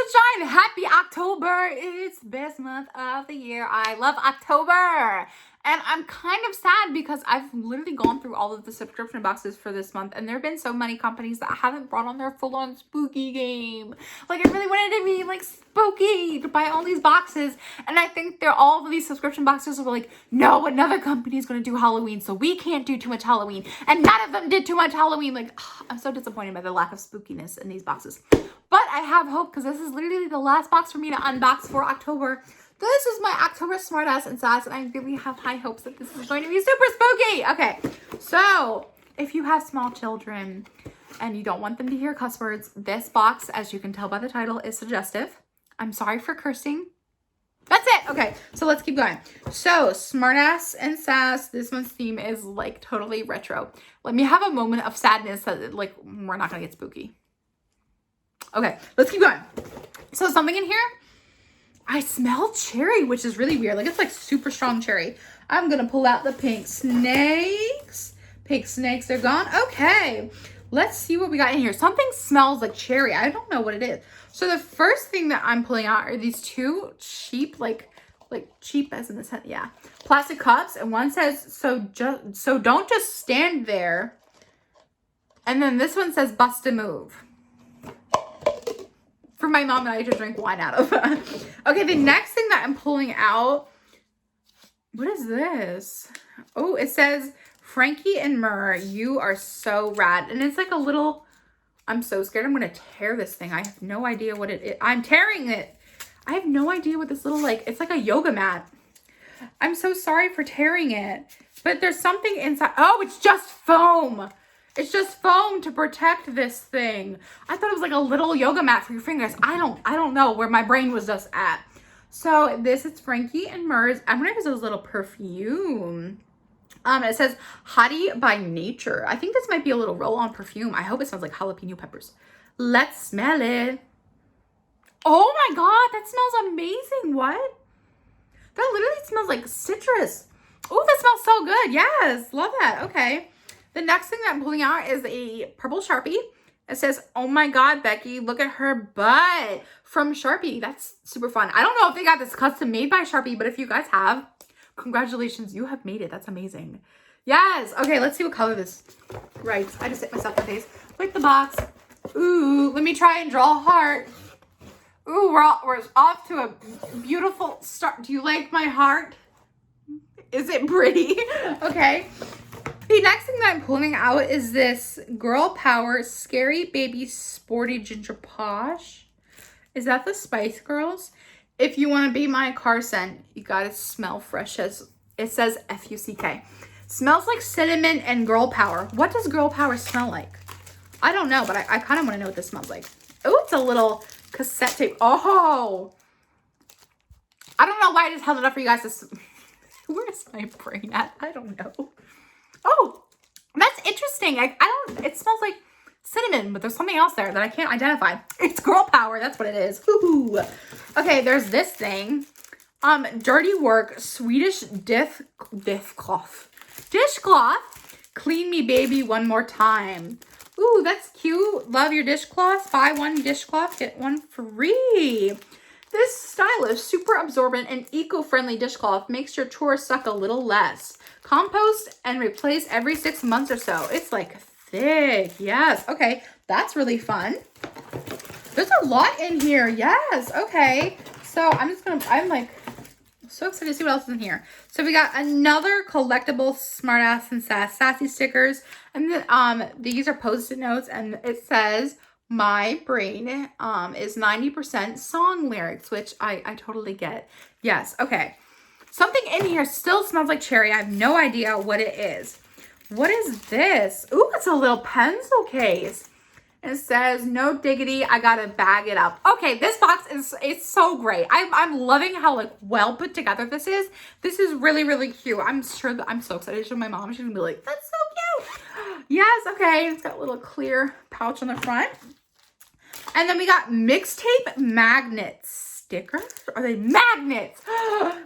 sunshine. Happy October. It's the best month of the year. I love October. And I'm kind of sad because I've literally gone through all of the subscription boxes for this month, and there have been so many companies that haven't brought on their full-on spooky game. Like, I really wanted to be like spooky to buy all these boxes, and I think all of these subscription boxes were like, no, another company is going to do Halloween, so we can't do too much Halloween, and none of them did too much Halloween. Like, I'm so disappointed by the lack of spookiness in these boxes. But I have hope because this is literally the last box for me to unbox for October. This is my October Smartass and Sass, and I really have high hopes that this is going to be super spooky. Okay, so if you have small children and you don't want them to hear cuss words, this box, as you can tell by the title, is suggestive. I'm sorry for cursing. That's it. Okay, so let's keep going. So Smartass and Sass, this month's theme is like totally retro. Let me have a moment of sadness that like we're not gonna get spooky. Okay, let's keep going. So something in here, I smell cherry, which is really weird. Like, it's like super strong cherry. I'm gonna pull out the pink snakes. Pink snakes are gone. Okay, let's see what we got in here. Something smells like cherry. I don't know what it is. So the first thing that I'm pulling out are these two cheap, like cheap as in the sense, yeah, plastic cups. And one says, so don't just stand there. And then this one says, bust a move. For my mom and I to drink wine out of. Okay, the next thing that I'm pulling out, what is this? Oh, it says, Frankie and Myrrh, you are so rad. And it's like a little, I'm so scared I'm going to tear this thing. I have no idea what it is. I'm tearing it. I have no idea what this little, like, it's like a yoga mat. I'm so sorry for tearing it. But there's something inside. Oh, it's just foam. It's just foam to protect this thing. I thought it was like a little yoga mat for your fingers. I don't know where my brain was just at. So this is Frankie and Myrrh's. I wonder if it's a little perfume. It says Hottie by Nature. I think this might be a little roll-on perfume. I hope it smells like jalapeno peppers. Let's smell it. Oh my God, that smells amazing. What? That literally smells like citrus. Oh, that smells so good. Yes, love that. Okay. The next thing that I'm pulling out is a purple Sharpie. It says, oh my God, Becky, look at her butt, from Sharpie. That's super fun. I don't know if they got this custom made by Sharpie, but if you guys have, congratulations, you have made it. That's amazing. Yes. Okay, let's see what color this writes. I just hit myself in the face with the box. Ooh, let me try and draw a heart. Ooh, we're off to a beautiful start. Do you like my heart? Is it pretty? Okay. The next thing that I'm pulling out is this Girl Power Scary Baby Sporty Ginger Posh. Is that the Spice Girls? If you want to be my car scent, you gotta smell fresh, as it says F-U-C-K. Smells like cinnamon and Girl Power. What does Girl Power smell like? I don't know, but I kind of want to know what this smells like. Oh, it's a little cassette tape. Oh, I don't know why I just held it up for you guys to... Where's my brain at? I don't know. Oh, that's interesting. I don't, it smells like cinnamon, but there's something else there that I can't identify. It's Girl Power. That's what it is. Woohoo. Okay, there's this thing. Dirty Work Swedish dishcloth. Clean me, baby, one more time. Ooh, that's cute. Love your dishcloth. Buy one dishcloth, get one free. This stylish, super absorbent, and eco-friendly dishcloth makes your chores suck a little less. Compost and replace every 6 months or so. It's like thick. Yes. Okay. That's really fun. There's a lot in here. Yes. Okay. So I'm like so excited to see what else is in here. So we got another collectible Smartass and Sass Sassy stickers. And then these are Post-it notes, and it says, my brain is 90% song lyrics, which I totally get. Yes. Okay. Something in here still smells like cherry. I have no idea what it is. What is this? Ooh, it's a little pencil case. It says, no diggity, I gotta bag it up. Okay, this box it's so great. I'm loving how like well put together this is. This is really, really cute. I'm sure that I'm so excited to show my mom. She's gonna be like, that's so cute. Yes, okay. It's got a little clear pouch on the front. And then we got mixtape magnets. Stickers? Are they magnets?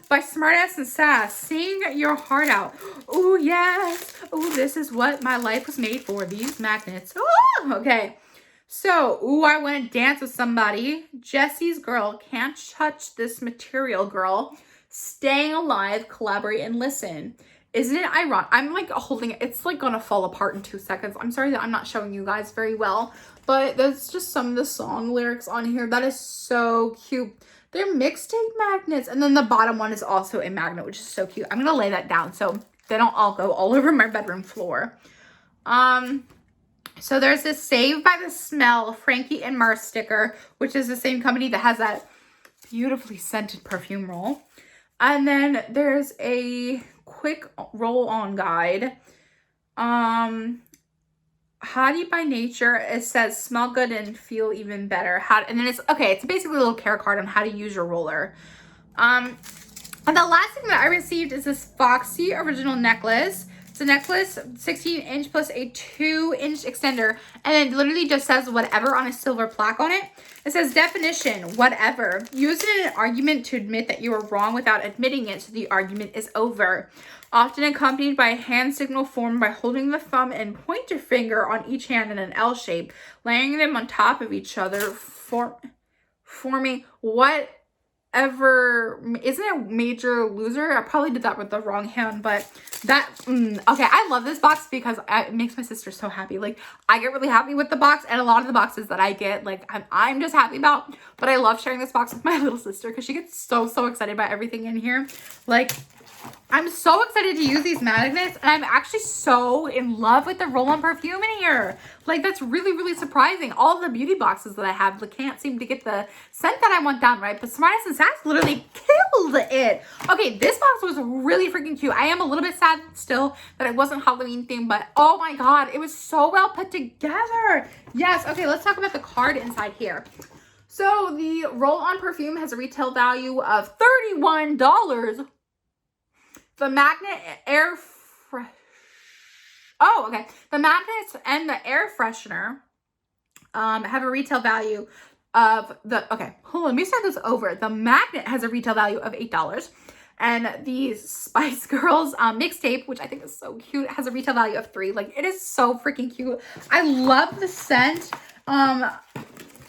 By Smartass and Sass. Sing your heart out. Oh, yes. Oh, this is what my life was made for. These magnets. Oh, okay. So, ooh, I want to dance with somebody. Jesse's girl, can't touch this material, girl. Staying alive, collaborate, and listen. Isn't it ironic? I'm like holding it. It's like gonna fall apart in 2 seconds. I'm sorry that I'm not showing you guys very well, but that's just some of the song lyrics on here. That is so cute. They're mixtape magnets. And then the bottom one is also a magnet, which is so cute. I'm gonna lay that down so they don't all go all over my bedroom floor. So there's this Saved by the Smell Frankie and Mars sticker, which is the same company that has that beautifully scented perfume roll. And then there's a quick roll-on guide. Hottie by Nature. It says smell good and feel even better. And then it's basically a little care card on how to use your roller. And the last thing that I received is this Foxy original necklace. It's a necklace, 16-inch plus a 2-inch extender, and it literally just says whatever on a silver plaque on it. It says definition, whatever. Use it in an argument to admit that you are wrong without admitting it, so the argument is over. Often accompanied by a hand signal formed by holding the thumb and pointer finger on each hand in an L shape, laying them on top of each other, forming whatever. Isn't it Major Loser? I probably did that with the wrong hand, but that okay, I love this box because it makes my sister so happy. Like, I get really happy with the box, and a lot of the boxes that I get, like, I'm just happy about. But I love sharing this box with my little sister because she gets so excited by everything in here. Like, I'm so excited to use these magnets, and I'm actually so in love with the roll-on perfume in here. Like, that's really surprising. All the beauty boxes that I have can't seem to get the scent that I want down right, but Smartass and Sass literally killed it. Okay, this box was really freaking cute. I am a little bit sad still that it wasn't Halloween themed, but oh my god, it was so well put together. Yes, okay, let's talk about the card inside here. So the roll-on perfume has a retail value of $31. The magnet the magnets and the air freshener have a retail value of let me start this over. The magnet has a retail value of $8, and the Spice Girls mixtape, which I think is so cute, has a retail value of $3. Like, it is so freaking cute. I love the scent. I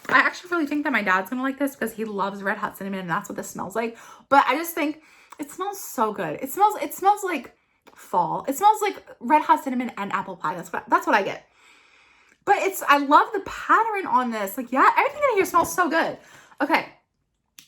actually really think that my dad's gonna like this because he loves Red Hot Cinnamon, and that's what this smells like. But I just think it smells so good. It smells like fall. It smells like Red Hot Cinnamon and apple pie. That's what I get. But I love the pattern on this. Like, yeah, everything in here smells so good. Okay.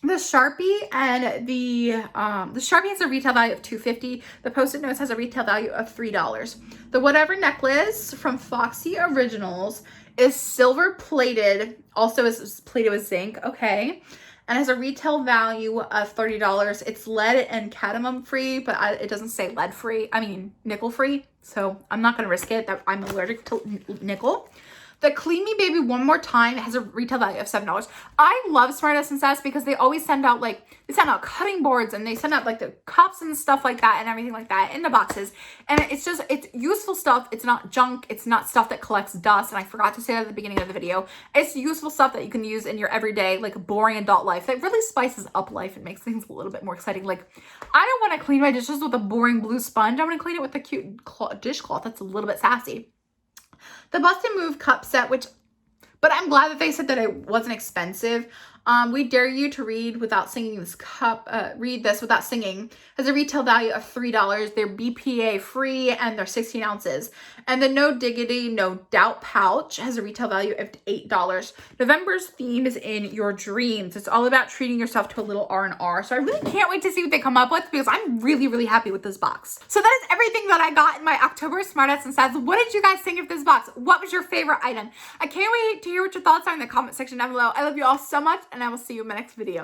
The Sharpie and the Sharpie has a retail value of $2.50. The Post-it Notes has a retail value of $3. The Whatever necklace from Foxy Originals is silver plated. Also is plated with zinc. Okay. And has a retail value of $30. It's lead and cadmium free, but it doesn't say lead free. I mean, nickel free. So I'm not going to risk it. I'm allergic to nickel. The Clean Me Baby One More Time has a retail value of $7. I love Smartass and Sass because they always send out cutting boards, and they send out like the cups and stuff like that and everything like that in the boxes. And it's useful stuff. It's not junk. It's not stuff that collects dust. And I forgot to say that at the beginning of the video. It's useful stuff that you can use in your everyday, like, boring adult life that really spices up life and makes things a little bit more exciting. Like, I don't want to clean my dishes with a boring blue sponge. I want to clean it with a cute dishcloth that's a little bit sassy. The Bust and Move cup set, but I'm glad that they said that it wasn't expensive. We Dare You to Read Without Singing This Cup, Read This Without Singing, has a retail value of $3. They're BPA free and they're 16 ounces. And the No Diggity, No Doubt pouch has a retail value of $8. November's theme is In Your Dreams. It's all about treating yourself to a little R&R. So I really can't wait to see what they come up with because I'm really happy with this box. So that is everything that I got in my October Smartass and Sass. What did you guys think of this box? What was your favorite item? I can't wait to hear what your thoughts are in the comment section down below. I love you all so much, and I will see you in my next video.